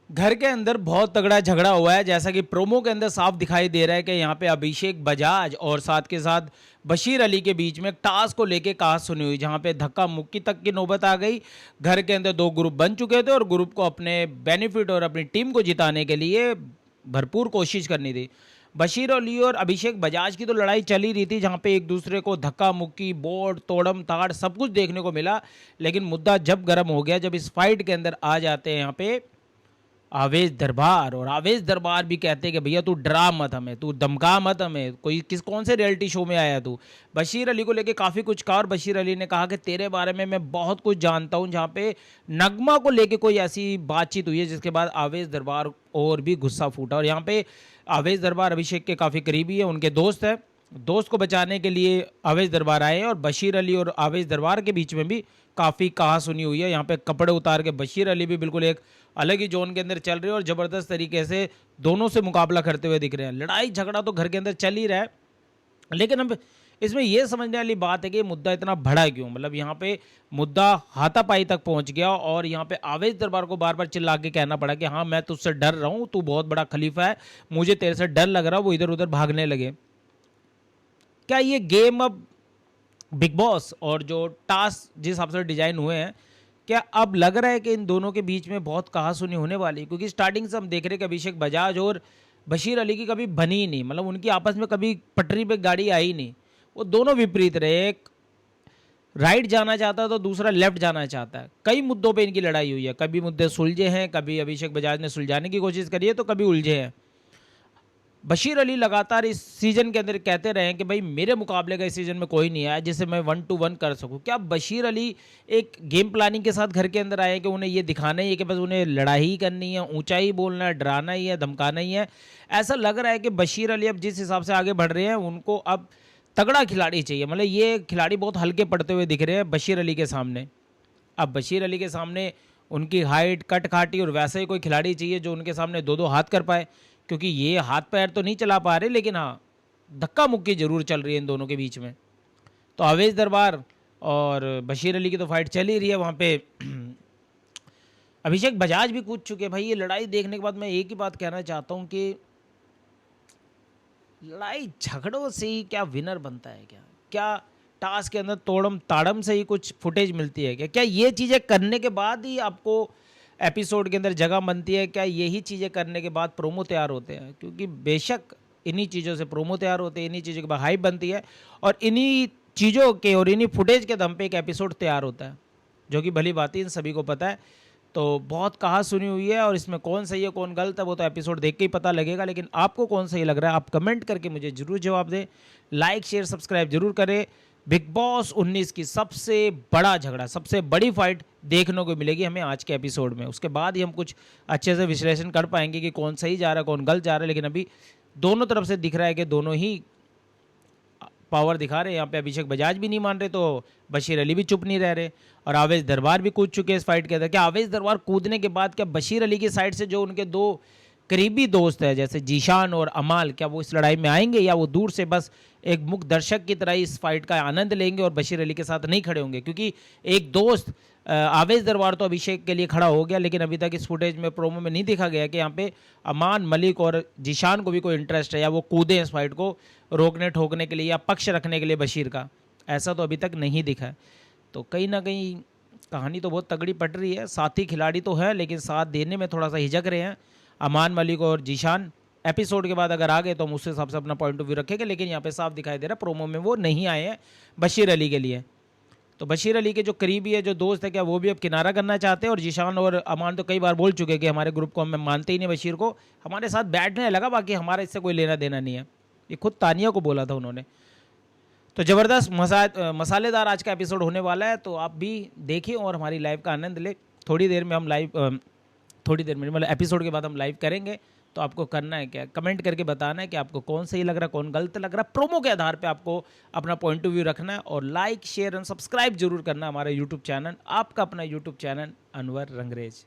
घर के अंदर बहुत तगड़ा झगड़ा हुआ है, जैसा कि प्रोमो के अंदर साफ दिखाई दे रहा है कि यहाँ पे अभिषेक बजाज और साथ के साथ बशीर अली के बीच में टास्क को लेके कहास सुनी हुई, जहाँ पे धक्का मुक्की तक की नौबत आ गई। घर के अंदर दो ग्रुप बन चुके थे और ग्रुप को अपने बेनिफिट और अपनी टीम को जिताने के लिए भरपूर कोशिश करनी थी। बशीर अली और अभिषेक बजाज की तो लड़ाई चल ही रही थी, जहाँ पे एक दूसरे को धक्का मुक्की, बोर्ड तोड़म ताड़ सब कुछ देखने को मिला। लेकिन मुद्दा जब गर्म हो गया, जब इस फाइट के अंदर आ जाते हैं यहाँ पे आवेश दरबार, और आवेश दरबार भी कहते हैं कि भैया तू डरा मत हमें, तू धमका मत हमें, कोई कौन से रियलिटी शो में आया तू। बशीर अली को लेके काफ़ी कुछ कहा और बशीर अली ने कहा कि तेरे बारे में मैं बहुत कुछ जानता हूँ, जहाँ पे नगमा को लेके कोई ऐसी बातचीत हुई है जिसके बाद आवेश दरबार और भी गुस्सा फूटा। और यहाँ पे आवेश दरबार अभिषेक के काफ़ी करीबी है, उनके दोस्त है। दोस्त को बचाने के लिए आवेश दरबार आए हैं और बशीर अली और आवेश दरबार के बीच में भी काफ़ी कहा सुनी हुई है। यहाँ पे कपड़े उतार के बशीर अली भी बिल्कुल एक अलग ही जोन के अंदर चल रहे हैं और ज़बरदस्त तरीके से दोनों से मुकाबला करते हुए दिख रहे हैं। लड़ाई झगड़ा तो घर के अंदर चल ही रहा है, लेकिन अब इसमें यह समझने वाली बात है कि मुद्दा इतना बड़ा क्यों। मतलब यहाँ पे मुद्दा हाथापाई तक पहुँच गया और यहाँ पे आवेश दरबार को बार बार चिल्ला के कहना पड़ा कि हाँ मैं तुझसे डर रहा हूँ, तू बहुत बड़ा खलीफा है, मुझे तेरे से डर लग रहा है। वो इधर उधर भागने लगे। क्या ये गेम अब बिग बॉस और जो टास्क जिस हिसाब से डिजाइन हुए हैं, क्या अब लग रहा है कि इन दोनों के बीच में बहुत कहासुनी होने वाली है? क्योंकि स्टार्टिंग से हम देख रहे हैं कि अभिषेक बजाज और बशीर अली की कभी बनी ही नहीं, मतलब उनकी आपस में कभी पटरी पे गाड़ी आई नहीं। वो दोनों विपरीत रहे, एक राइट जाना चाहता है तो दूसरा लेफ्ट जाना चाहता है। कई मुद्दों पे इनकी लड़ाई हुई है, कभी मुद्दे सुलझे हैं, कभी अभिषेक बजाज ने सुलझाने की कोशिश करी है तो कभी उलझे हैं। बशीर अली लगातार इस सीजन के अंदर कहते रहे हैं कि भाई मेरे मुकाबले का इस सीजन में कोई नहीं आया जिससे मैं 1-to-1 कर सकूं। क्या बशीर अली एक गेम प्लानिंग के साथ घर के अंदर आए हैं कि उन्हें ये दिखाना ही है कि बस उन्हें लड़ाई ही करनी है, ऊंचा ही बोलना है, डराना ही है, धमकाना ही है? ऐसा लग रहा है कि बशीर अली अब जिस हिसाब से आगे बढ़ रहे हैं उनको अब तगड़ा खिलाड़ी चाहिए। मतलब ये खिलाड़ी बहुत हल्के पड़ते हुए दिख रहे हैं बशीर अली के सामने। अब बशीर अली के सामने उनकी हाइट कट काटी और वैसा ही कोई खिलाड़ी चाहिए जो उनके सामने दो दो हाथ कर पाए, क्योंकि ये हाथ पैर तो नहीं चला पा रहे, लेकिन हाँ धक्का मुक्की जरूर चल रही है इन दोनों के बीच में। तो आवेश दरबार और बशीर अली की तो फाइट चल ही रही है। वहाँ पे अभिषेक बजाज भी कूद चुके हैं। भाई ये लड़ाई देखने के बाद मैं एक ही बात कहना चाहता हूँ कि लड़ाई झगड़ों से ही क्या विनर बनता है? क्या क्या टास्क के अंदर तोड़म ताड़म से ही कुछ फुटेज मिलती है? क्या क्या ये चीज़ें करने के बाद ही आपको एपिसोड के अंदर जगह बनती है? क्या यही चीज़ें करने के बाद प्रोमो तैयार होते हैं? क्योंकि बेशक इन्हीं चीज़ों से प्रोमो तैयार होते हैं, इन्हीं चीज़ों के बाद हाइप बनती है और इन्हीं चीज़ों के और इन्हीं फुटेज के दम पे एक एपिसोड तैयार होता है, जो कि भली बात ही इन सभी को पता है। तो बहुत कहा सुनी हुई है और इसमें कौन सही है कौन गलत है वो तो एपिसोड देख के ही पता लगेगा। लेकिन आपको कौन सही लग रहा है आप कमेंट करके मुझे ज़रूर जवाब दें। लाइक शेयर सब्सक्राइब जरूर करें। बिग बॉस 19 की सबसे बड़ा झगड़ा, सबसे बड़ी फाइट देखने को मिलेगी हमें आज के एपिसोड में। उसके बाद ही हम कुछ अच्छे से विश्लेषण कर पाएंगे कि कौन सही जा रहा है कौन गलत जा रहा है। लेकिन अभी दोनों तरफ से दिख रहा है कि दोनों ही पावर दिखा रहे हैं। यहाँ पे अभिषेक बजाज भी नहीं मान रहे तो बशीर अली भी चुप नहीं रह रहे और आवेश दरबार भी कूद चुके हैं इस फाइट के अंदर। क्या आवेश दरबार कूदने के बाद क्या बशीर अली की साइड से जो उनके दो करीबी दोस्त है जैसे जीशान और अमाल, क्या वो इस लड़ाई में आएंगे या वो दूर से बस एक मुख्य दर्शक की तरह इस फाइट का आनंद लेंगे और बशीर अली के साथ नहीं खड़े होंगे? क्योंकि एक दोस्त आवेश दरबार तो अभिषेक के लिए खड़ा हो गया, लेकिन अभी तक इस फुटेज में प्रोमो में नहीं दिखा गया कि यहाँ पे अमान मलिक और जीशान को भी कोई इंटरेस्ट है या वो कूदे इस फाइट को रोकने ठोकने के लिए या पक्ष रखने के लिए बशीर का। ऐसा तो अभी तक नहीं दिखा है। तो कहीं ना कहीं कहानी तो बहुत तगड़ी पट रही है। साथी खिलाड़ी तो है लेकिन साथ देने में थोड़ा सा हिचक रहे हैं अमान मलिक और जीशान। एपिसोड के बाद अगर आ गए तो हम उस हिसाब से अपना पॉइंट ऑफ व्यू रखेंगे, लेकिन यहाँ पे साफ दिखाई दे रहा है प्रोमो में वो नहीं आए हैं बशीर अली के लिए। तो बशीर अली के जो करीबी है जो दोस्त है क्या वो भी अब किनारा करना चाहते हैं? और जीशान और अमान तो कई बार बोल चुके हैं कि हमारे ग्रुप को हम मानते ही नहीं, बशीर को हमारे साथ बैठने लगा, बाकी हमारा इससे कोई लेना देना नहीं है। ये खुद तानिया को बोला था उन्होंने। तो ज़बरदस्त मसालेदार आज का एपिसोड होने वाला है, तो आप भी देखिए और हमारी लाइव का आनंद ले। थोड़ी देर में हम लाइव थोड़ी देर में मतलब एपिसोड के बाद हम लाइव करेंगे। तो आपको करना है क्या, कमेंट करके बताना है कि आपको कौन सही लग रहा है कौन गलत लग रहा है। प्रोमो के आधार पे आपको अपना पॉइंट ऑफ व्यू रखना है और लाइक शेयर एंड सब्सक्राइब जरूर करना हमारा यूट्यूब चैनल, आपका अपना यूट्यूब चैनल अनवर रंगरेज।